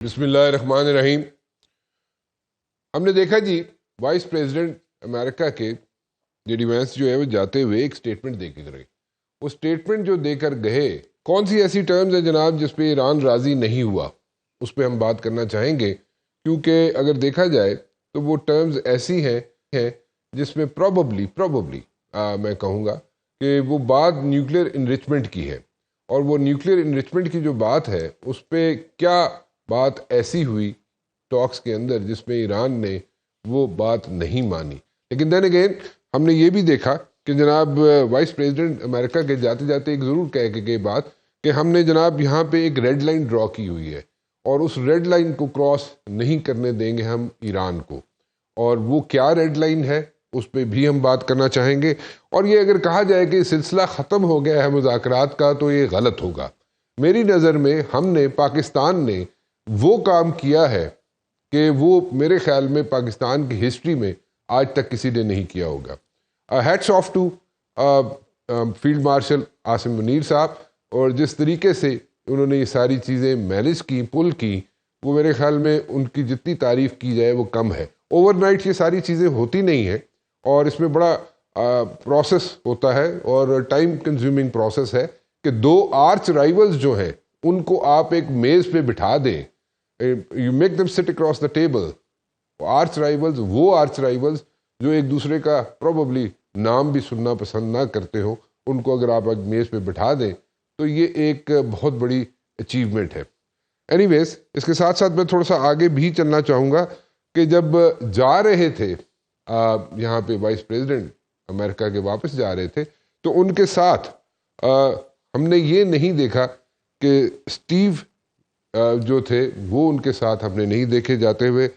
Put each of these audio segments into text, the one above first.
بسم اللہ الرحمن الرحیم۔ ہم نے دیکھا جی وائس پریزیڈنٹ امریکہ کے جے ڈی وینس جو ہے وہ جاتے ہوئے ایک سٹیٹمنٹ دے کے گئے۔ وہ سٹیٹمنٹ جو دے کر گئے، کون سی ایسی ٹرمز ہیں جناب جس پہ ایران راضی نہیں ہوا، اس پہ ہم بات کرنا چاہیں گے، کیونکہ اگر دیکھا جائے تو وہ ٹرمز ایسی ہیں جس میں پروببلی میں کہوں گا کہ وہ بات نیوکلیر انرچمنٹ کی ہے، اور وہ نیوکلیر انرچمنٹ کی جو بات ہے اس پہ کیا بات ایسی ہوئی ٹاکس کے اندر جس میں ایران نے وہ بات نہیں مانی۔ لیکن دین اگین ہم نے یہ بھی دیکھا کہ جناب وائس پریزیڈنٹ امریکہ کے جاتے جاتے ایک ضرور کہہ کے گئے بات کہ ہم نے جناب یہاں پہ ایک ریڈ لائن ڈرا کی ہوئی ہے، اور اس ریڈ لائن کو کراس نہیں کرنے دیں گے ہم ایران کو، اور وہ کیا ریڈ لائن ہے اس پہ بھی ہم بات کرنا چاہیں گے۔ اور یہ اگر کہا جائے کہ سلسلہ ختم ہو گیا ہے مذاکرات کا تو یہ غلط ہوگا۔ میری نظر میں ہم نے پاکستان نے وہ کام کیا ہے کہ وہ میرے خیال میں پاکستان کی ہسٹری میں آج تک کسی نے نہیں کیا ہوگا۔ Hats of two field marshal Asim Munir صاحب، اور جس طریقے سے انہوں نے یہ ساری چیزیں مینج کی، پل کی، وہ میرے خیال میں ان کی جتنی تعریف کی جائے وہ کم ہے۔ اوور نائٹ یہ ساری چیزیں ہوتی نہیں ہیں، اور اس میں بڑا پروسیس ہوتا ہے اور ٹائم کنزیومنگ پروسیس ہے کہ دو آرچ رائیولز جو ہیں ان کو آپ ایک میز پہ بٹھا دیں، یو میک دم سٹ across the table. Arch rivals جو ایک دوسرے کا پروببلی نام بھی سننا پسند نہ کرتے ہو، ان کو اگر آپ ایک میز پہ بٹھا دیں تو یہ ایک بہت بڑی اچیومنٹ ہے۔ اینی ویز اس کے ساتھ ساتھ میں تھوڑا سا آگے بھی چلنا چاہوں گا کہ جب جا رہے تھے یہاں پہ وائس پریزیڈنٹ امریکہ کے واپس جا رہے تھے تو ان کے ساتھ ہم نے یہ نہیں دیکھا کہ اسٹیو جو تھے وہ ان کے ساتھ ہم نے نہیں دیکھے جاتے ہوئے،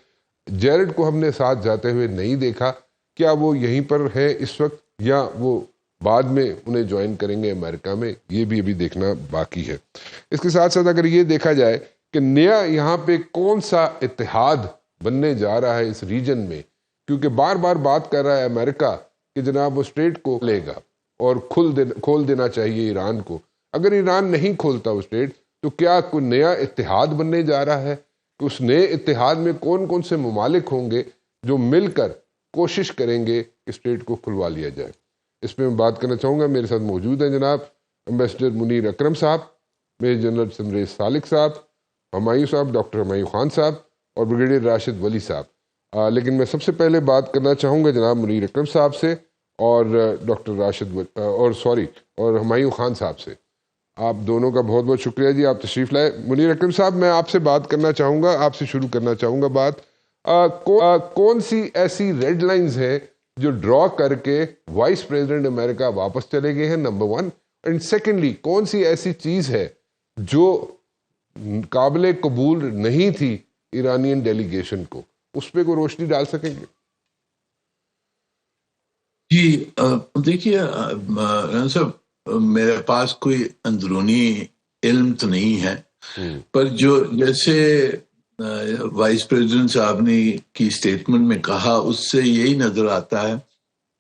جیرڈ کو ہم نے ساتھ جاتے ہوئے نہیں دیکھا۔ کیا وہ یہیں پر ہے اس وقت یا وہ بعد میں انہیں جوائن کریں گے امریکہ میں، یہ بھی ابھی دیکھنا باقی ہے۔ اس کے ساتھ ساتھ اگر یہ دیکھا جائے کہ نیا یہاں پہ کون سا اتحاد بننے جا رہا ہے اس ریجن میں، کیونکہ بار بار بات کر رہا ہے امریکہ کہ جناب وہ اسٹریٹ کو لے گا اور کھول دینا چاہیے ایران کو۔ اگر ایران نہیں کھولتا وہ اسٹریٹ تو کیا کوئی نیا اتحاد بننے جا رہا ہے کہ اس نئے اتحاد میں کون کون سے ممالک ہوں گے جو مل کر کوشش کریں گے کہ اسٹریٹ کو کھلوا لیا جائے۔ اس پہ میں بات کرنا چاہوں گا۔ میرے ساتھ موجود ہیں جناب امبیسڈر منیر اکرم صاحب، میجر جنرل سمریز سالک صاحب، ہمایوں صاحب، ڈاکٹر ہمایوں خان صاحب، اور بریگیڈیئر راشد ولی صاحب۔ لیکن میں سب سے پہلے بات کرنا چاہوں گا جناب منیر اکرم صاحب سے اور ڈاکٹر اور ہمایوں خان صاحب سے۔ آپ دونوں کا بہت بہت شکریہ جی، آپ تشریف لائے۔ منیر اکرم صاحب، میں آپ سے بات کرنا چاہوں گا، آپ سے شروع کرنا چاہوں گا بات۔ کون سی ایسی ریڈ لائنز ہیں جو ڈرا کر کے وائس پریزیڈنٹ امریکہ واپس چلے گئے ہیں، نمبر ون، اینڈ سیکنڈلی کون سی ایسی چیز ہے جو قابل قبول نہیں تھی ایرانین ڈیلیگیشن کو، اس پہ کوئی روشنی ڈال سکیں گے؟ جی دیکھیے صاحب، میرے پاس کوئی اندرونی علم تو نہیں ہے، پر جو جیسے وائس پریزیڈنٹ صاحب نے کی سٹیٹمنٹ میں کہا اس سے یہی نظر آتا ہے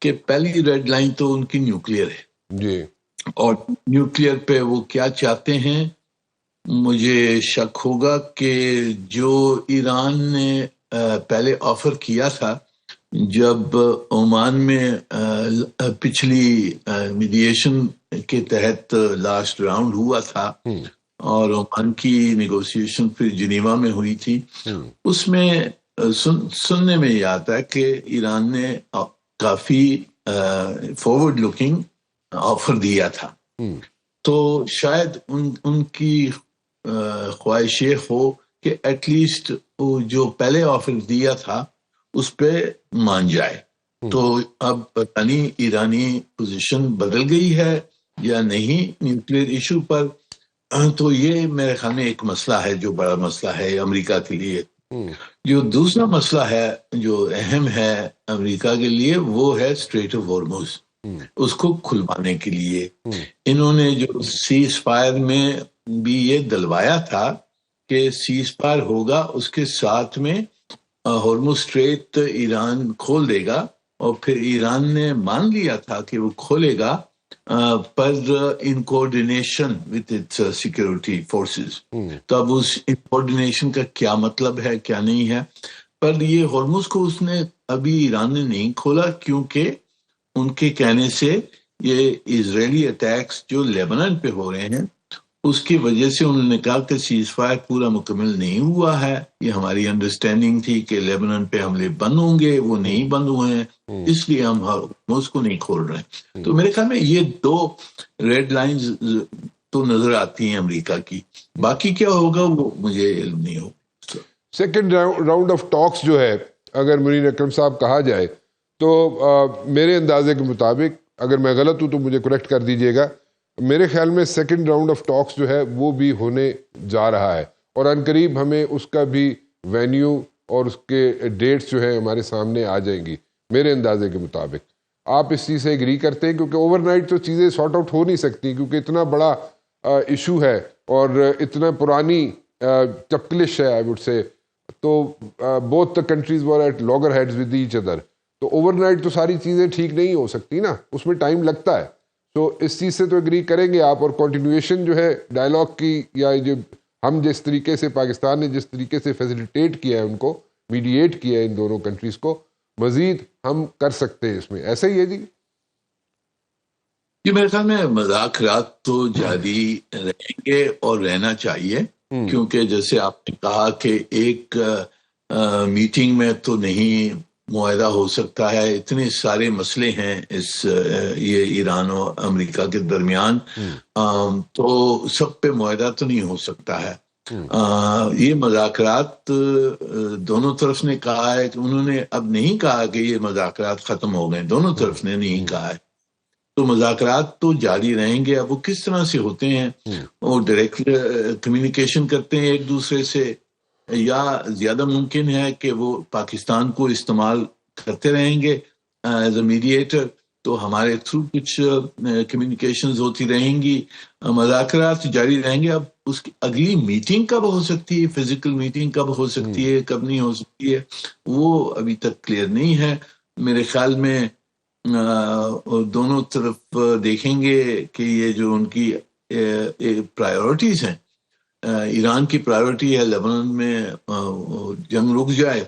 کہ پہلی ریڈ لائن تو ان کی نیوکلیئر ہے جی، اور نیوکلیئر پہ وہ کیا چاہتے ہیں، مجھے شک ہوگا کہ جو ایران نے پہلے آفر کیا تھا جب عمان میں پچھلی میڈیشن کے تحت لاسٹ راؤنڈ ہوا تھا اور عمان کی نیگوسیشن پھر جنیوا میں ہوئی تھی، اس میں سننے میں یہ آتا ہے کہ ایران نے کافی فارورڈ لوکنگ آفر دیا تھا، تو شاید ان کی خواہش یہ ہو کہ ایٹ لیسٹ جو پہلے آفر دیا تھا اس پہ مان جائے۔ تو اب پتہ نہیں ایرانی پوزیشن بدل گئی ہے یا نہیں نیوکلیئر ایشو پر، تو یہ میرے خیال میں ایک مسئلہ ہے جو بڑا مسئلہ ہے امریکہ کے لیے۔ جو دوسرا مسئلہ ہے جو اہم ہے امریکہ کے لیے وہ ہے اسٹریٹ آف ہارمز، اس کو کھلوانے کے لیے انہوں نے جو سیز فائر میں بھی یہ دلوایا تھا کہ سیز فائر ہوگا، اس کے ساتھ میں ہارمز اسٹریٹ ایران کھول دے گا، اور پھر ایران نے مان لیا تھا کہ وہ کھولے گا پر in coordination with its security forces. تو اب اس ان کوآرڈینیشن کا کیا مطلب ہے کیا نہیں ہے. پر یہ ہرمز کو اس نے ابھی ایران نے نہیں کھولا کیونکہ ان کے کہنے سے یہ اسرائیلی اٹیکس جو لیبنان پہ ہو رہے ہیں اس کی وجہ سے انہوں نے کہا کہ سیز فائر پورا مکمل نہیں ہوا ہے. یہ ہماری انڈرسٹینڈنگ تھی کہ لیبنان پہ حملے بند ہوں گے، وہ نہیں بند ہوئے ہیں، اس لیے ہم ہرمز کو نہیں کھول رہے ہیں. تو میرے خیال میں یہ دو ریڈ لائنز تو نظر آتی ہیں امریکہ کی. باقی کیا ہوگا وہ مجھے علم نہیں ہوگا. سیکنڈ راؤنڈ آف ٹاکس جو ہے اگر منیر اکرم صاحب کہا جائے تو میرے اندازے کے مطابق، اگر میں غلط ہوں تو مجھے کریکٹ کر دیجیے گا، میرے خیال میں سیکنڈ راؤنڈ آف ٹاکس جو ہے وہ بھی ہونے جا رہا ہے، اور عنقریب ہمیں اس کا بھی وینیو اور اس کے ڈیٹس جو ہیں ہمارے سامنے آ جائیں گی میرے اندازے کے مطابق. آپ اس چیز سے ایگری کرتے ہیں؟ کیونکہ اوور نائٹ تو چیزیں سارٹ آؤٹ ہو نہیں سکتی، کیونکہ اتنا بڑا ایشو ہے اور اتنا پرانی چپکلش ہے آئی وڈ سے. تو both the countries were at loggerheads with each ایچ ادر. تو اوور نائٹ تو ساری چیزیں ٹھیک نہیں ہو سکتی نا، اس میں ٹائم لگتا ہے. تو اس چیز سے تو اگری کریں گے آپ، اور کنٹینیویشن جو ہے ڈائلاگ کی، یا جو ہم جس طریقے سے پاکستان نے جس طریقے سے فیسیلیٹیٹ کیا ہے ان کو، میڈییٹ کیا ہے ان دونوں کنٹریز کو، مزید ہم کر سکتے ہیں اس میں. ایسا ہی ہے جی؟ جی میرے خیال میں مذاکرات تو جاری رہیں گے اور رہنا چاہیے، کیونکہ جیسے آپ نے کہا کہ ایک میٹنگ میں تو نہیں معاہدہ ہو سکتا ہے. اتنے سارے مسئلے ہیں اس یہ ایران اور امریکہ کے درمیان، تو سب پہ معاہدہ تو نہیں ہو سکتا ہے. یہ مذاکرات دونوں طرف نے کہا ہے کہ انہوں نے اب نہیں کہا کہ یہ مذاکرات ختم ہو گئے، دونوں طرف نے نہیں کہا ہے. تو مذاکرات تو جاری رہیں گے. اب وہ کس طرح سے ہوتے ہیں، وہ ڈائریکٹ کمیونیکیشن کرتے ہیں ایک دوسرے سے، یا زیادہ ممکن ہے کہ وہ پاکستان کو استعمال کرتے رہیں گے ایز اے میڈیٹر. تو ہمارے تھرو کچھ کمیونیکیشنز ہوتی رہیں گی، مذاکرات جاری رہیں گے. اب اس کی اگلی میٹنگ کب ہو سکتی ہے، فزیکل میٹنگ کب ہو سکتی ہے، کب نہیں ہو سکتی ہے، وہ ابھی تک کلیئر نہیں ہے. میرے خیال میں دونوں طرف دیکھیں گے کہ یہ جو ان کی پرائیورٹیز ہیں، ایران کی پرائیورٹی ہے لیبنان میں جنگ رک جائے،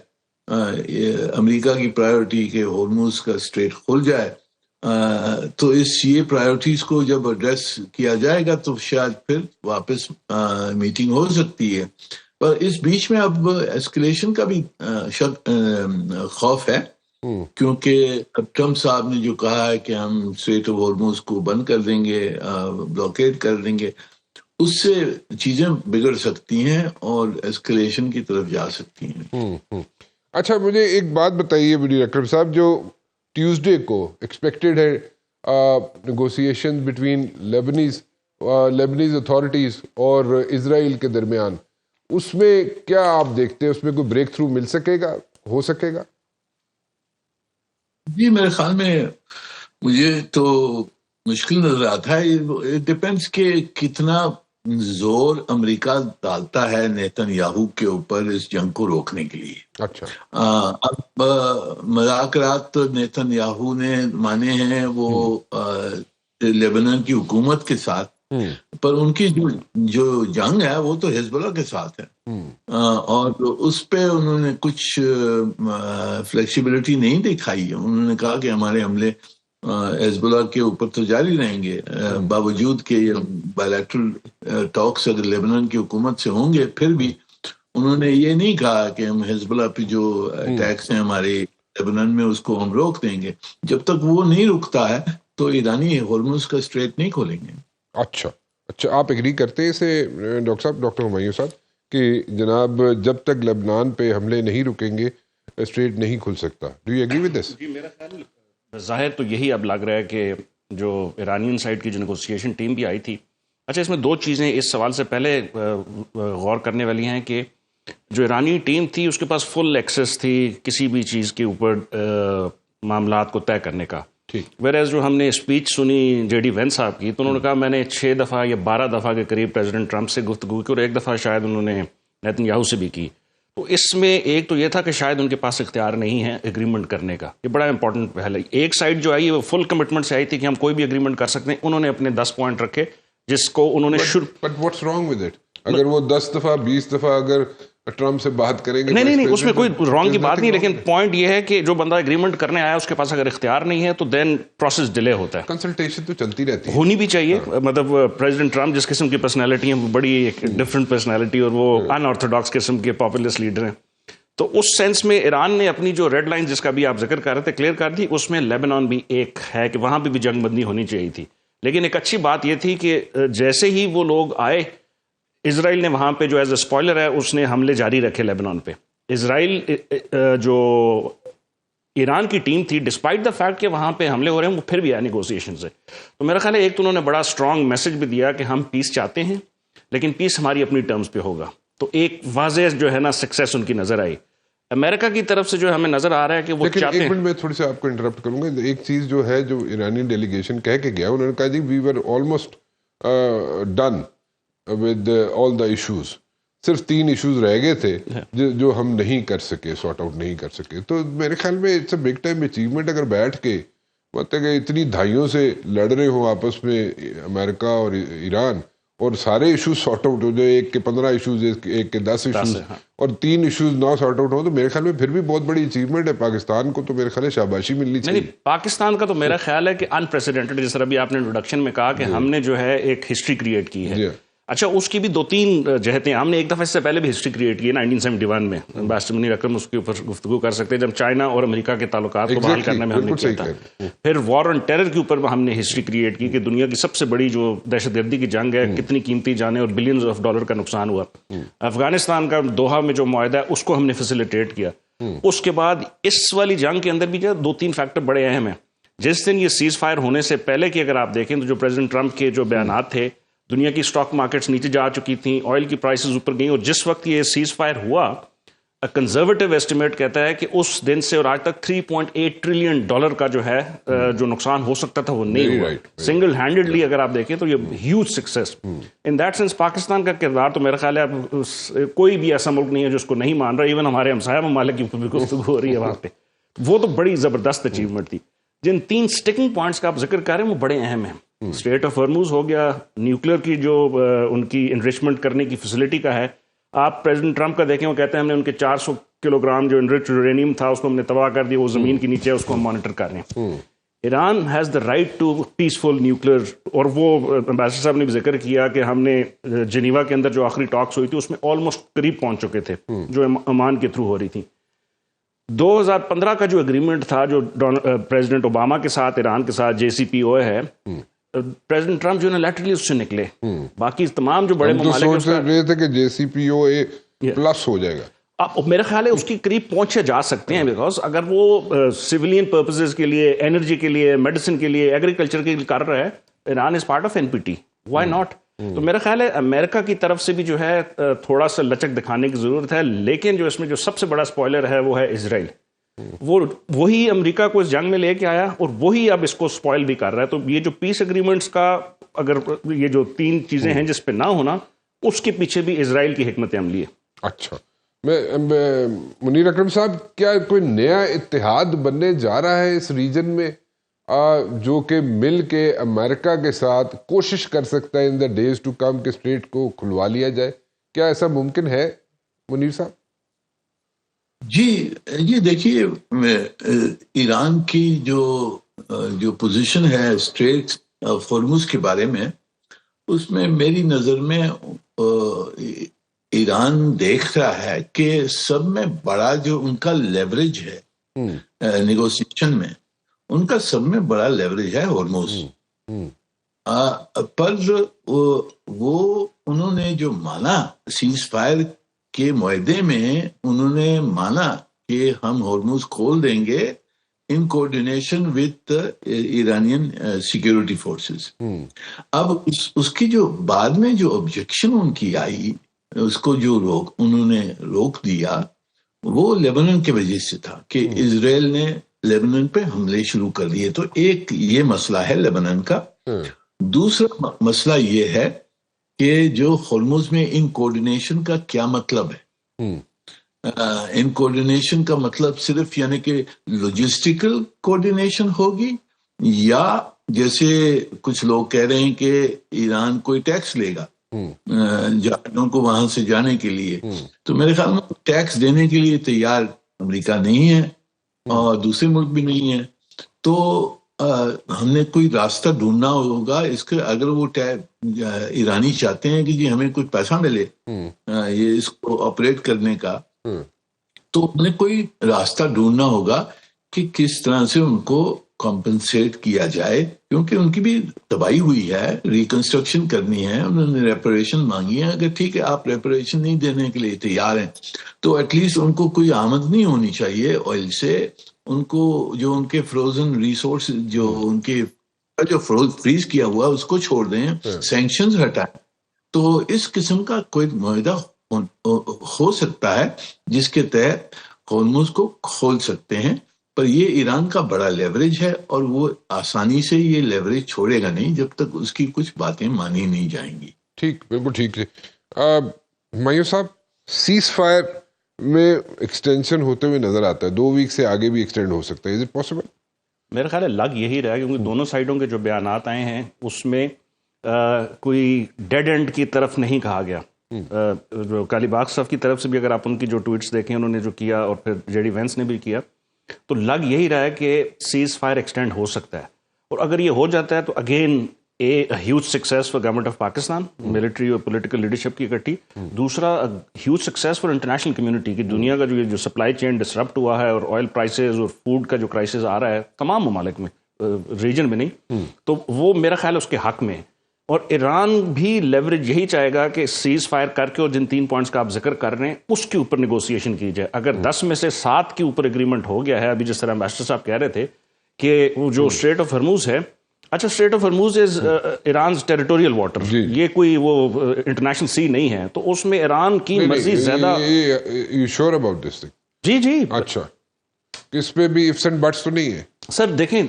امریکہ کی پرائیورٹی کہ ہرمز کا اسٹریٹ کھل جائے. تو یہ پرائیورٹیز کو جب ایڈریس کیا جائے گا تو شاید پھر واپس میٹنگ ہو سکتی ہے. پر اس بیچ میں اب ایسکلیشن کا بھی خوف ہے، کیونکہ ٹرمپ صاحب نے جو کہا ہے کہ ہم اسٹریٹ آف ہرمز کو بند کر دیں گے، بلاکیڈ کر دیں گے، اس سے چیزیں بگڑ سکتی ہیں اور ایسکلیشن کی طرف جا سکتی ہیں. اچھا مجھے ایک بات بتائیے منیر اکرم صاحب، جو ٹیوزڈے کو ایکسپیکٹڈ ہے نیگوسیشن بٹوین لیبنیز اتھارٹیز اور اسرائیل کے درمیان، اس میں کیا آپ دیکھتے ہیں، اس میں کوئی بریک تھرو مل سکے گا، ہو سکے گا؟ جی میرے خیال میں مجھے تو مشکل نظر آتا ہے. ڈیپینڈس کہ کتنا زور امریکہ ڈالتا ہے نیتن یاہو کے اوپر اس جنگ کو روکنے کے لیے. اچھا اب مذاکرات نیتن یاہو نے مانے ہیں وہ لیبنان کی حکومت کے ساتھ، پر ان کی جو جنگ ہے وہ تو حزب اللہ کے ساتھ ہے، اور اس پہ انہوں نے کچھ فلیکسیبلٹی نہیں دکھائی. انہوں نے کہا کہ ہمارے حملے حزب اللہ کے اوپر تو جاری رہیں گے، باوجود کہ بائیلیٹرل ٹاکس اگر لیبنان کی حکومت سے ہوں گے، پھر بھی انہوں نے یہ نہیں کہا کہ ہم حزب اللہ پہ جو اٹیکس ہیں ہمارے لیبنان میں اس کو ہم روک دیں گے. جب تک وہ نہیں رکتا ہے تو ایرانی ہرمز کا اسٹریٹ نہیں کھولیں گے. اچھا آپ ایگری کرتے ہیں اسے ڈاکٹر ہمایوں صاحب کہ جناب جب تک لبنان پہ حملے نہیں رکیں گے اسٹریٹ نہیں کھل سکتا؟ Do you agree with this? جی میرا خیال ظاہر تو یہی اب لگ رہا ہے کہ جو ایرانین سائڈ کی جو نیگوسیشن ٹیم بھی آئی تھی. اچھا اس میں دو چیزیں اس سوال سے پہلے غور کرنے والی ہیں کہ جو ایرانی ٹیم تھی اس کے پاس فل ایکسیس تھی کسی بھی چیز کے اوپر معاملات کو طے کرنے کا. ویرز جو ہم نے اسپیچ سنی جے ڈی وینس صاحب کی تو انہوں نے کہا میں نے 6 دفعہ یا 12 دفعہ کے قریب پریزیڈنٹ ٹرمپ سے گفتگو کی، اور 1 دفعہ شاید انہوں نے نیتن یاہو سے بھی کی. تو اس میں ایک تو یہ تھا کہ شاید ان کے پاس اختیار نہیں ہے اگریمنٹ کرنے کا، یہ بڑا امپورٹنٹ پہلے. ایک سائڈ جو آئی وہ فل کمٹمنٹ سے آئی تھی کہ ہم کوئی بھی اگریمنٹ کر سکتے ہیں. انہوں نے اپنے 10 پوائنٹ رکھے جس کو انہوں نے but what's wrong with it? اگر وہ 10 دفعہ 20 دفعہ اگر ٹرمپ سے بات کریں گے، نہیں اس میں کوئی رانگ کی بات نہیں، لیکن پوائنٹ یہ ہے کہ جو بندہ اگریمنٹ کرنے آیا اس کے پاس اگر اختیار نہیں ہے تو دین پروسیس ڈیلے ہوتا ہے. کنسلٹیشن تو چلتی رہتی ہے، ہونی بھی چاہیے. مطلب پریزیڈنٹ ٹرمپ جس قسم کی پرسنالٹی ہیں، وہ بڑی ایک ڈفرینٹ پرسنالٹی اور وہ ان آرتھوڈاکس قسم کے پاپولسٹ لیڈر ہیں. تو اس سینس میں ایران نے اپنی جو ریڈ لائن جس کا بھی آپ ذکر کر رہے تھے کلیئر کر دی. اس میں لیبنان بھی ایک ہے کہ وہاں پہ بھی جنگ بندی ہونی چاہیے تھی. لیکن ایک اچھی بات یہ تھی کہ جیسے ہی وہ لوگ آئے، اسرائیل نے وہاں پہ جو ایز اے اسپوائلر ہے اس نے حملے جاری رکھے لیبنان پہ. اسرائیل جو ایران کی ٹیم تھی ڈسپائٹ دا فیکٹ کہ وہاں پہ حملے ہو رہے ہیں، وہ پھر بھی آئے نیگوسیشن سے. تو میرا خیال ہے ایک تو انہوں نے بڑا اسٹرانگ میسج بھی دیا کہ ہم پیس چاہتے ہیں لیکن پیس ہماری اپنی ٹرمز پہ ہوگا. تو ایک واضح جو ہے نا سکسیس ان کی نظر آئی. امریکہ کی طرف سے جو ہمیں نظر آ رہا ہے کہ وہ چاہتے ہیں. ایک منٹ میں تھوڑی سی آپ کو انٹرپٹ کروں گا. ایک چیز جو ہے جو ایرانی ڈیلیگیشن کہہ کے گیا، انہوں نے کہا جی we were almost done with all the issues, صرف 3 ایشوز رہ گئے تھے جو ہم نہیں کر سکے، سارٹ آؤٹ نہیں کر سکے. تو میرے خیال میں it's a big time achievement. اگر بیٹھ کے مطلب کہ اتنی دہائیوں سے لڑ رہے ہوں آپس میں امریکہ اور ایران، اور سارے ایشوز سارٹ آؤٹ ہو جائے، ایک کے 15 ایشوز، ایک کے 10 ایشوز، اور 3 ایشوز نہ سارٹ آؤٹ ہو، تو میرے خیال میں پھر بھی بہت بڑی اچیومنٹ ہے. پاکستان کو تو میرے خیال ہے شاباشی ملنی چاہیے. نہیں، پاکستان کا تو میرا خیال ہے کہ انپریسیڈنٹڈ، جس طرح بھی آپ نے انٹروڈکشن میں کہا کہ ہم نے جو ہے ایک ہسٹری کریٹ کی ہے. اچھا، اس کی بھی 2-3 جہتیں ہم نے ایک دفعہ اس سے پہلے بھی ہسٹری کریٹ کی ہے 1971 میں. امبیسڈر منیر اکرم اس کے اوپر گفتگو کر سکتے ہیں جب چائنا اور امریکہ کے تعلقات کو بحال کرنے میں ہم نے کیا تھا. پھر وار آن ٹیرر کے اوپر ہم نے ہسٹری کریٹ کی کہ دنیا کی سب سے بڑی جو دہشت گردی کی جنگ ہے، کتنی قیمتی جانیں اور بلینز آف ڈالر کا نقصان ہوا. افغانستان کا دوحہ میں جو معاہدہ ہے اس کو ہم نے فیسیلیٹیٹ کیا. اس کے بعد اس والی جنگ کے اندر بھی جو 2-3 فیکٹر بڑے اہم ہیں. جس دن یہ سیز فائر ہونے سے پہلے کی اگر آپ دیکھیں تو جو پریزیڈنٹ ٹرمپ کے جو بیانات تھے، دنیا کی اسٹاک مارکیٹس نیچے جا چکی تھیں، آئل کی پرائسز اوپر گئیں، اور جس وقت یہ سیز فائر ہوا، کنزرویٹو ایسٹیمیٹ کہتا ہے کہ اس دن سے اور آج تک $3.8 ٹریلین کا جو ہے جو نقصان ہو سکتا تھا وہ نہیں ہوا. سنگل ہینڈڈلی اگر آپ دیکھیں تو یہ huge success. In that sense Pakistan کا کردار تو میرا خیال ہے کوئی بھی ایسا ملک نہیں ہے جو اس کو نہیں مان رہا. ایون ہمارے ہمسایہ ممالک کی اوپر بھی گفتگو ہو رہی ہے وہاں پہ. وہ تو بڑی زبردست اچیومنٹ تھی. جن 3 سٹکنگ پوائنٹس کا آپ ذکر کر رہے ہیں وہ بڑے اہم ہیں. اسٹریٹ آف ہرموز ہو گیا، نیوکلیر کی جو ان کی انریچمنٹ کرنے کی فیسلٹی کا ہے. آپ پریزیڈنٹ ٹرمپ کا دیکھیں، وہ کہتے ہیں ہم نے ان کے 400 کلو گرام جو انریچ یورینیم تھا اس کو ہم نے تباہ کر دیا، وہ زمین کے نیچے ہے، اس کو ہم مانیٹر کر رہے ہیں. Iran has the right to peaceful nuclear. اور وہ امبیسڈر صاحب نے بھی ذکر کیا کہ ہم نے جنیوا کے اندر جو آخری ٹاکس ہوئی تھی اس میں آلموسٹ قریب پہنچ چکے تھے جو عمان کے تھرو ہو رہی تھی. 2015 کا جو اگریمنٹ تھا جو پریزیڈنٹ اوباما کے ساتھ ایران کے ساتھ JCPOA ہے، پریزیڈنٹ ٹرمپ جو لیٹرلی اس سے نکلے. باقی تمام جو بڑے ممالک سوچ رہے تھے کہ JCPOA پلس ہو جائے گا. اب میرا خیال ہے اس کی قریب پہنچے جا سکتے ہیں، بیکاز اگر وہ سیولین پرپزز کے لیے، انرجی کے لیے، میڈیسن کے لیے، ایگریکلچر کے لیے کر رہا ہے، Iran is part of NPT، why not. تو میرا خیال ہے امریکہ کی طرف سے بھی جو ہے تھوڑا سا لچک دکھانے کی ضرورت ہے. لیکن جو اس میں جو سب سے بڑا اسپوائلر ہے وہ ہے اسرائیل. وہی امریکہ کو اس جنگ میں لے کے آیا اور وہی اب اس کو اسپوائل بھی کر رہا ہے. تو یہ جو پیس اگریمنٹس کا اگر یہ جو 3 چیزیں ہیں جس پہ نہ ہونا، اس کے پیچھے بھی اسرائیل کی حکمت عملی ہے. اچھا، منیر اکرم صاحب، کیا کوئی نیا اتحاد بننے جا رہا ہے اس ریجن میں جو کہ مل کے امریکہ کے ساتھ کوشش کر سکتا ہے ان دا ڈیز ٹو کم کہ اسٹریٹ کو کھلوا لیا جائے؟ کیا ایسا ممکن ہے منیر صاحب؟ جی یہ دیکھیے، ایران کی جو پوزیشن ہے اسٹریٹ ہارموز کے بارے میں، اس میں میری نظر میں ایران دیکھ رہا ہے کہ سب میں بڑا جو ان کا لیوریج ہے نیگوسیشن میں، ان کا سب میں بڑا لیوریج ہے ہارموز پر. وہ انہوں نے جو مانا سیز فائر کے معاہدے میں، انہوں نے مانا کہ ہم ہارموز کھول دیں گے in coordination with Iranian security forces. اب اس کی جو بعد میں جو آبجیکشن ان کی آئی، اس کو جو انہوں نے روک دیا، وہ لیبنان کی وجہ سے تھا کہ اسرائیل نے لیبنان پہ حملے شروع کر دیے. تو ایک یہ مسئلہ ہے لیبنان کا. دوسرا مسئلہ یہ ہے کہ جو ہارموز میں ان کوآرڈینیشن کا کیا مطلب ہے. ان کوارڈینیشن کا مطلب صرف یعنی کہ لوجسٹیکل کوارڈینیشن ہوگی، یا جیسے کچھ لوگ کہہ رہے ہیں کہ ایران کوئی ٹیکس لے گا جہازوں کو وہاں سے جانے کے لیے، تو میرے خیال میں ٹیکس دینے کے لیے تیار امریکہ نہیں ہے اور دوسرے ملک بھی نہیں ہے. تو ہم نے کوئی راستہ ڈھونڈنا ہوگا اس کے. اگر وہ ایرانی چاہتے ہیں کہ جی ہمیں کوئی پیسہ ملے یہ اس کو آپریٹ کرنے کا، تو ہم نے کوئی راستہ ڈھونڈنا ہوگا کہ کس طرح سے ان کو کمپنسیٹ کیا جائے، کیونکہ ان کی بھی تباہی ہوئی ہے، ریکنسٹرکشن کرنی ہے، انہوں نے ریپریشن مانگی ہے. اگر ٹھیک ہے آپ ریپریشن نہیں دینے کے لیے تیار ہیں تو ایٹ لیسٹ ان کو کوئی آمدنی ہونی چاہیے آئل سے. ان کو جو ان کے فروزن ریسورس جو ان کے جو فریز کیا ہوا اس کو چھوڑ دیں، سینکشنز ہٹائیں. تو اس قسم کا کوئی معاہدہ ہو سکتا ہے جس کے تحت ہرمز کو کھول سکتے ہیں. پر یہ ایران کا بڑا لیوریج ہے اور وہ آسانی سے یہ لیوریج چھوڑے گا نہیں جب تک اس کی کچھ باتیں مانی نہیں جائیں گی. ٹھیک، بالکل ٹھیک ہے. ہمایوں صاحب، سیز فائر میں ایکسٹینشن ہوتے ہوئے نظر آتا ہے، 2 ویک سے آگے بھی ایکسٹینڈ ہو سکتا ہے. Is it possible? میرا خیال ہے لگ یہی رہا، کیونکہ دونوں سائڈوں کے جو بیانات آئے ہیں اس میں کوئی ڈیڈ اینڈ کی طرف نہیں کہا گیا. جو کالی باغ صاحب کی طرف سے بھی اگر آپ ان کی جو ٹویٹس دیکھیں انہوں نے جو کیا، اور پھر جے ڈی وینس نے بھی کیا، تو لگ یہی رہا ہے کہ سیز فائر ایکسٹینڈ ہو سکتا ہے. اور اگر یہ ہو جاتا ہے تو again huge success for government of Pakistan, military اور پولیٹیکل لیڈرشپ کی اکٹھی. دوسرا huge success for international community کی دنیا کا جو سپلائی چین ڈسرپٹ ہوا ہے، اور آئل پرائسز اور فوڈ کا جو کرائسس آ رہا ہے تمام ممالک میں، ریجن میں نہیں، تو وہ میرا خیال ہے اس کے حق میں. اور ایران بھی لیوریج یہی چاہے گا کہ سیز فائر کر کے، اور جن 3 پوائنٹس کا آپ ذکر کر رہے ہیں اس کے اوپر نیگوسیشن کی جائے. اگر 10 میں سے 7 کے اوپر اگریمنٹ ہو گیا ہے، ابھی جس طرح امبیسڈر صاحب کہہ رہے تھے کہ جو اسٹریٹ آف ہرموز ہے، اچھا strait of Hormuz is Iran's territorial water, یہ کوئی وہ انٹرنیشنل سی نہیں ہے، تو اس میں ایران کی مرضی زیادہ. یو شور اباؤٹ دس تھنگ؟ جی جی. اچھا، اس پہ بھی ifs and buts تو نہیں ہے سر؟ دیکھیں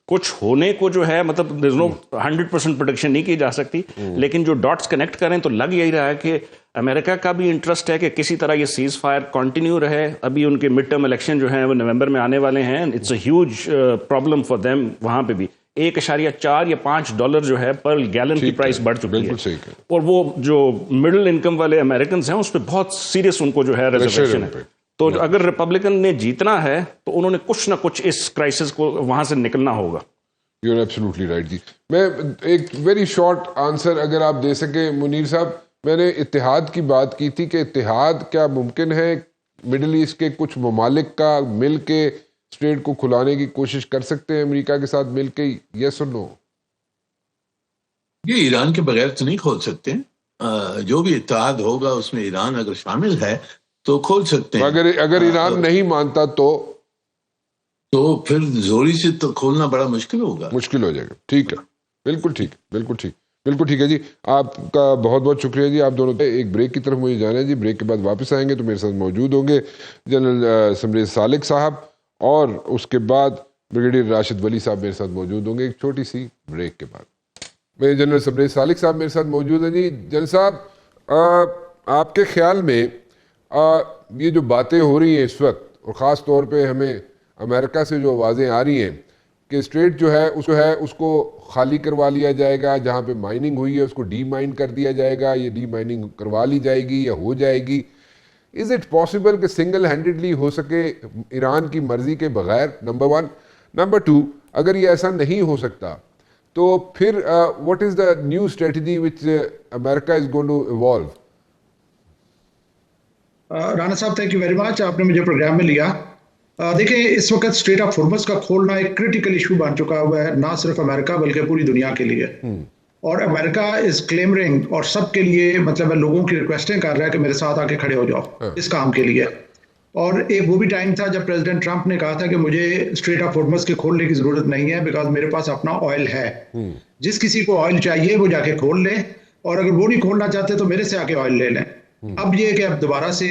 کچھ ہونے کو جو ہے مطلب 100% پروڈکشن نہیں کی جا سکتی، لیکن جو ڈاٹس کنیکٹ کریں تو لگ یہی رہا ہے کہ امریکہ کا بھی انٹرسٹ ہے کہ کسی طرح یہ سیز فائر کنٹینیو رہے. ابھی ان کے مڈ ٹرم الیکشن جو ہیں وہ نومبر میں آنے والے ہیں. It's a huge problem for them. وہاں پہ بھی 1.4 یا $5 جو ہے پر گیلن کی پرائس بڑھ چکی ہے، اور وہ جو مڈل انکم والے امریکنز ہیں اس پہ بہت سیریس ان کو جو ہے ریزرویشن ہے. تو اگر ریپبلکن نے جیتنا ہے تو انہوں نے کچھ نہ کچھ اس کرائسس کو وہاں سے نکلنا ہوگا. یو آر ایبسلیوٹلی رائٹ جی. میں ایک ویری شارٹ آنسر اگر آپ دے سکیں منیر صاحب. میں نے اتحاد کی بات کی تھی کہ اتحاد کیا ممکن ہے مڈل ایسٹ کے کچھ ممالک کا مل کے اسٹریٹ کو کھلانے کی کوشش کر سکتے ہیں امریکہ کے ساتھ مل کے؟ یس اور نو؟ یہ ایران کے بغیر تو نہیں کھول سکتے. جو بھی اتحاد ہوگا اس میں ایران اگر شامل ہے تو کھول سکتے ہیں. اگر ایران نہیں مانتا تو پھر زوری سے تو کھولنا بڑا مشکل ہوگا، مشکل ہو جائے گا. ٹھیک ہے، بالکل ٹھیک، بالکل ٹھیک، بالکل ٹھیک ہے جی. آپ کا بہت بہت شکریہ جی. آپ دونوں ایک بریک کی طرف مجھے جانا ہے جی. بریک کے بعد واپس آئیں گے تو میرے ساتھ موجود ہوں گے جنرل سمریز سالک صاحب، اور اس کے بعد بریگیڈیئر راشد ولی صاحب میرے ساتھ موجود ہوں گے ایک چھوٹی سی بریک کے بعد. میرے جنرل سمریز سالک صاحب میرے ساتھ موجود ہیں جی. جنرل صاحب، آپ کے خیال میں یہ جو باتیں ہو رہی ہیں اس وقت، اور خاص طور پہ ہمیں امریکہ سے جو آوازیں آ رہی ہیں کہ اسٹریٹ جو ہے اس کو خالی کروا لیا جائے گا، جہاں پہ مائننگ ہوئی ہے اس کو ڈی مائن کر دیا جائے گا، یہ ڈی مائننگ کروا لی جائے گی یا ہو جائے گی. از اٹ پاسبل کہ سنگل ہینڈڈلی ہو سکے ایران کی مرضی کے بغیر؟ نمبر 1. نمبر 2، اگر یہ ایسا نہیں ہو سکتا تو پھر what is the new strategy which America is going to evolve? Rana صاحب تھینک یو ویری مچ، آپ نے مجھے پروگرام میں لیا. دیکھیں اس وقت اسٹریٹ آف ہرمز کا کھولنا ایک کریٹیکل ایشو بن چکا ہوا ہے، نہ صرف امریکہ بلکہ پوری دنیا کے لیے. اور امریکہ از کلیمرنگ اور سب کے لیے مطلب لوگوں کی ریکویسٹیں کر رہا ہے کہ میرے ساتھ آ کے کھڑے ہو جاؤ اس کام کے لیے. اور ایک وہ بھی ٹائم تھا جب پریزیڈنٹ ٹرمپ نے کہا تھا کہ مجھے اسٹریٹ آف ہرمز کے کھولنے کی ضرورت نہیں ہے بیکاز میرے پاس اپنا آئل ہے. جس کسی کو آئل چاہیے وہ جا کے کھول لے، اور اگر وہ نہیں کھولنا چاہتے تو میرے سے آ کے آئل لے لیں. اب یہ کہ اب دوبارہ سے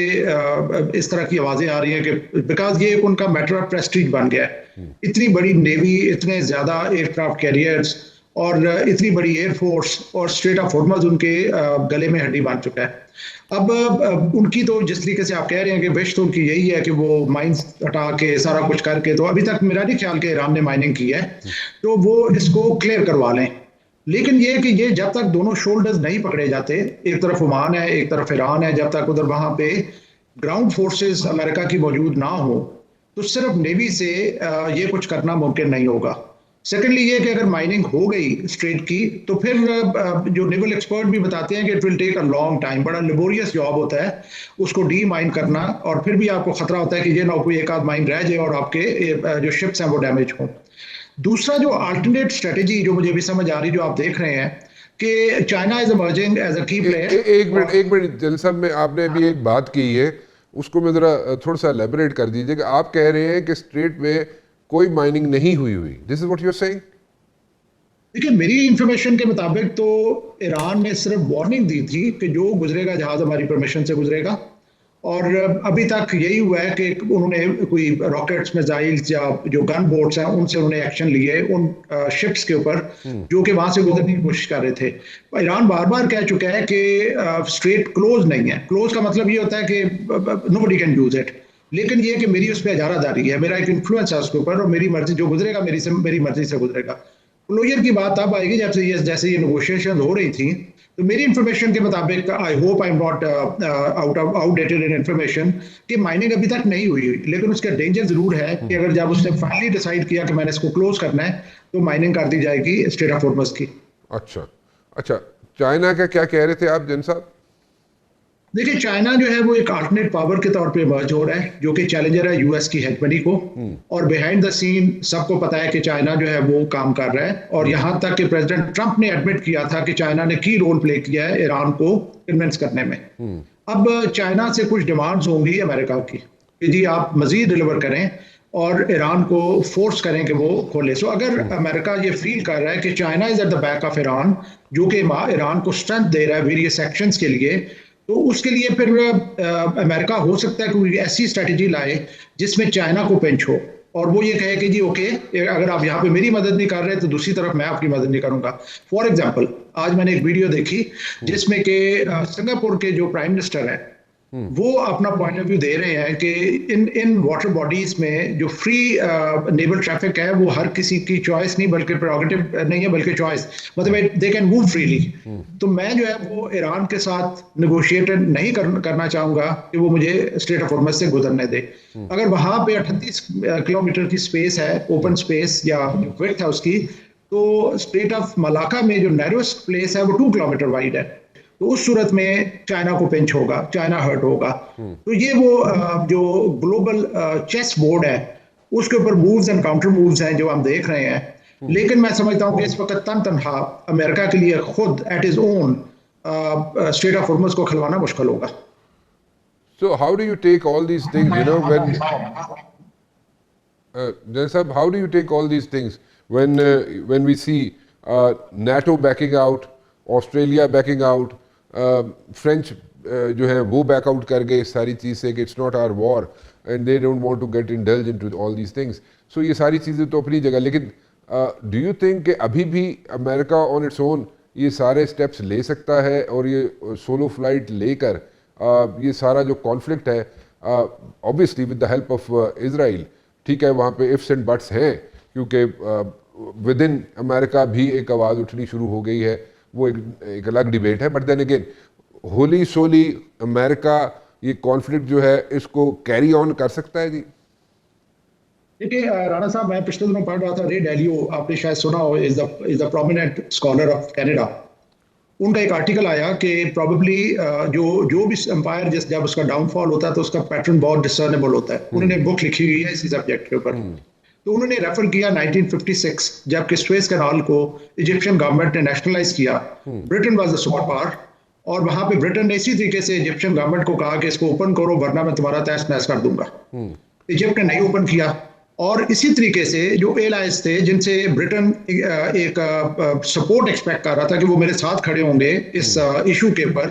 اس طرح کی آوازیں آ رہی ہیں کہ بیکاز یہ ان کا میٹر آف پریسٹیج بن گیا ہے. اتنی بڑی نیوی، اتنے زیادہ ایئر کرافٹ کیریئرز اور اتنی بڑی ایئر فورس اور اسٹریٹ آف ہارمز ان کے گلے میں ہڈی باندھ چکا ہے. اب ان کی تو جس طریقے سے آپ کہہ رہے ہیں کہ وش تو ان کی یہی ہے کہ وہ مائنز ہٹا کے سارا کچھ کر کے, تو ابھی تک میرا نہیں خیال کہ ایران نے مائننگ کی ہے, تو وہ اس کو کلیئر کروا لیں. لیکن یہ کہ یہ جب تک دونوں شولڈرز نہیں پکڑے جاتے, ایک طرف عمان ہے ایک طرف ایران ہے, جب تک ادھر وہاں پہ گراؤنڈ فورسز امریکہ کی موجود نہ ہو تو صرف نیوی سے یہ کچھ کرنا ممکن نہیں ہوگا. سیکنڈلی یہ کہ اگر مائننگ ہو گئی اسٹریٹ کی تو پھر جو نیول ایکسپرٹ بھی بتاتے ہیں کہ it will take a long time, بڑا لیبوریس جاب ہوتا ہے اس کو ڈی مائن کرنا, اور پھر بھی آپ کو خطرہ ہوتا ہے کہ یہ نہ کوئی ایک آدھ مائن رہ جائے اور آپ کے جو شپس ہیں وہ ڈیمیج ہوں. دوسرا جو الٹرنیٹ اسٹریٹجی جو مجھے بھی سمجھ آ رہی جو آپ دیکھ رہے ہیں کہ China is emerging as a کی پلیئر. ایک منٹ جل صاحب, میں آپ نے ابھی ایک بات کی ہے اس کو میں ذرا تھوڑا سا ایلیبریٹ کر دیجیے کہ آپ کہہ رہے ہیں کہ اسٹریٹ میں کوئی مائننگ نہیں ہوئی. This is what you are seeing. دیکھیے میری انفارمیشن کے مطابق تو ایران نے صرف وارننگ دی تھی کہ جو گزرے گا جہاز ہماری پرمیشن سے گزرے گا, اور ابھی تک یہی ہوا ہے کہ انہوں نے کوئی راکٹس میزائلز یا جو گن بوٹس ہیں ان سے انہوں نے ایکشن لیے ان شپس کے اوپر جو کہ وہاں سے گزرنے کی کوشش کر رہے تھے. ایران بار بار کہہ چکا ہے کہ اسٹریٹ کلوز نہیں ہے. کلوز کا مطلب یہ ہوتا ہے کہ nobody can use it, لیکن یہ کہ میری اس پہ اجارہ داری ہے, میرا ایک انفلوئنس ہے اس کے اوپر, اور میری مرضی جو گزرے گا میری مرضی سے گزرے گا. کلوجر کی بات اب آئے گی جیسے یہ نیگوشیشن ہو رہی تھیں, تو میری انفارمیشن کے مطابق I hope I am not out dated in information کہ مائننگ ابھی تک نہیں ہوئی, لیکن اس کا ڈینجر ضرور ہے کہ اگر جب اس نے فائنلی ڈیسائیڈ کیا کہ میں نے اس کو کلوز کرنا ہے تو مائننگ کر دی جائے گی اسٹریٹ آف ہارمز کی. اچھا چائنا کا کیا کہہ رہے تھے آپ جن صاحب؟ دیکھیں چائنا جو ہے وہ ایک آلٹرنیٹ پاور کے طور پہ ایمرج ہو رہا ہے جو کہ چیلنجر ہے یو ایس کی ہیجمنی کو, اور بیہائنڈ دا سین سب کو پتا ہے کہ چائنا جو ہے وہ کام کر رہا ہے, اور یہاں تک کہ پریزیڈنٹ ٹرمپ نے ایڈمٹ کیا تھا کہ چائنا نے کی رول پلے کیا ہے ایران کو کنونس کرنے میں. اب چائنا سے کچھ ڈیمانڈز ہوں گی امریکہ کی کہ جی آپ مزید ڈیلیور کریں اور ایران کو فورس کریں کہ وہ کھولے. سو اگر امریکہ یہ فیل کر رہا ہے کہ China is at the back of Iran جو کہ ایران کو اسٹرینتھ دے رہا ہے ویریس ایکشنز کے لیے, تو اس کے لیے پھر امریکہ ہو سکتا ہے کہ کوئی ایسی اسٹریٹجی لائے جس میں چائنا کو پنچ ہو, اور وہ یہ کہے کہ جی اوکے اگر آپ یہاں پہ میری مدد نہیں کر رہے تو دوسری طرف میں آپ کی مدد نہیں کروں گا. فار ایگزامپل آج میں نے ایک ویڈیو دیکھی جس میں کہ سنگاپور کے جو پرائم منسٹر ہیں وہ اپنا پوائنٹ آف ویو دے رہے ہیں کہ ان واٹر باڈیز میں جو فری نیول ٹریفک ہے وہ ہر کسی کی چوائس نہیں بلکہ پریروگیٹو نہیں ہے بلکہ چوائس, مطلب دے کین موو فریلی. تو میں جو ہے وہ ایران کے ساتھ نیگوشیٹ نہیں کرنا چاہوں گا کہ وہ مجھے اسٹریٹ آف ہارمز سے گزرنے دے. اگر وہاں پہ 38 کلومیٹر کی اسپیس ہے, اوپن اسپیس یا ویڈتھ ہے اس کی, تو اسٹریٹ آف ملاکا میں جو نیروسٹ پلیس ہے وہ 2 کلومیٹر وائڈ ہے, تو اس صورت میں چائنا کو پنچ ہوگا, چائنا ہرٹ ہوگا. تو یہ وہ جو گلوبل چیس بورڈ ہے اس کے اوپر مووز اینڈ کاؤنٹر مووز ہیں جو ہم دیکھ رہے ہیں, لیکن میں سمجھتا ہوں کہ اس وقت تنہا امریکہ کے لیے خود at his own strait of Hormuz کو کھلوانا مشکل ہوگا. So how do you take all these things, when Jan Sahab, how do you take all these things when we see NATO backing out, Australia backing out, French جو ہے وہ back out کر گئے اس ساری چیز سے کہ it's not our war and they don't want to get indulge into all these things. So یہ ساری چیزیں تو اپنی جگہ, لیکن ڈو یو تھنک کہ ابھی بھی امریکہ آن اٹس اون یہ سارے اسٹیپس لے سکتا ہے اور یہ سولو فلائٹ لے کر یہ سارا جو کانفلکٹ ہے obviously with the help of اسرائیل, ٹھیک ہے وہاں پہ ifs and buts ہیں کیونکہ ود ان امریکہ بھی ایک آواز اٹھنی شروع ہو گئی ہے, وہ ایک الگ ڈیبیٹ ہے, بٹ دین اگین ہولی سولی امریکہ یہ کانفلکٹ جو ہے اس کو کیری آن کر سکتا ہے. جی دیکھیے رانا صاحب, میں پچھلے دنوں پڑھ رہا تھا رے ڈیلیو, آپ نے شاید سنا ہو, از دا پرومیننٹ اسکالر آف کینیڈا. ان کا ایک آرٹیکل آیا کہ پروبیبلی جو بھی امپائر جب اس کا ڈاؤن فال ہوتا ہے تو اس کا پیٹرن بہت ڈسرنیبل ہوتا ہے. انہوں نے بک لکھی ہوئی ہے اسی سبجیکٹ کے اوپر, تو انہوں نے ریفر کیا 1956 جب کہ سویز کینال کو ایجپشین گورنمنٹ نے نیشنلائز کیا. Britain was the super power, اور وہاں پہ برٹن نے اسی طریقے سے ایجپشین گورنمنٹ کو کہا کہ اس کو اوپن کرو ورنہ میں تمہارا تہس نہس کر دوں گا. ایجپٹ نے نہیں اوپن کیا, اور اسی طریقے سے جو ایلائز تھے جن سے برٹن ایک سپورٹ ایکسپیکٹ کر رہا تھا کہ وہ میرے ساتھ کھڑے ہوں گے اس ایشو کے اوپر,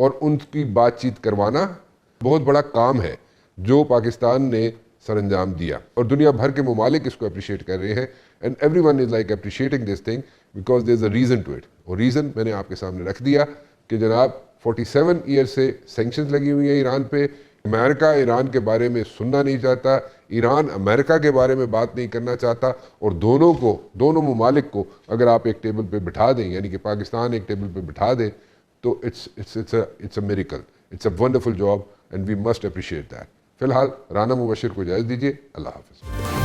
اور ان کی بات چیت کروانا بہت بڑا کام ہے جو پاکستان نے سر انجام دیا, اور دنیا بھر کے ممالک اس کو اپریشیٹ کر رہے ہیں, and everyone is like appreciating this thing because there is a reason to it. اور ریزن میں نے آپ کے سامنے رکھ دیا کہ جناب 47 ایئر سے سینکشنز لگی ہوئی ہیں ایران پہ, امریکہ ایران کے بارے میں سننا نہیں چاہتا, ایران امریکہ کے بارے میں بات نہیں کرنا چاہتا, اور دونوں ممالک کو اگر آپ ایک ٹیبل پہ بٹھا دیں, یعنی کہ پاکستان ایک ٹیبل پہ بٹھا دیں, تو it's a miracle, it's a wonderful job and we must appreciate that. فی الحال رانا مبشر کو اجازت دیجیے, اللہ حافظ.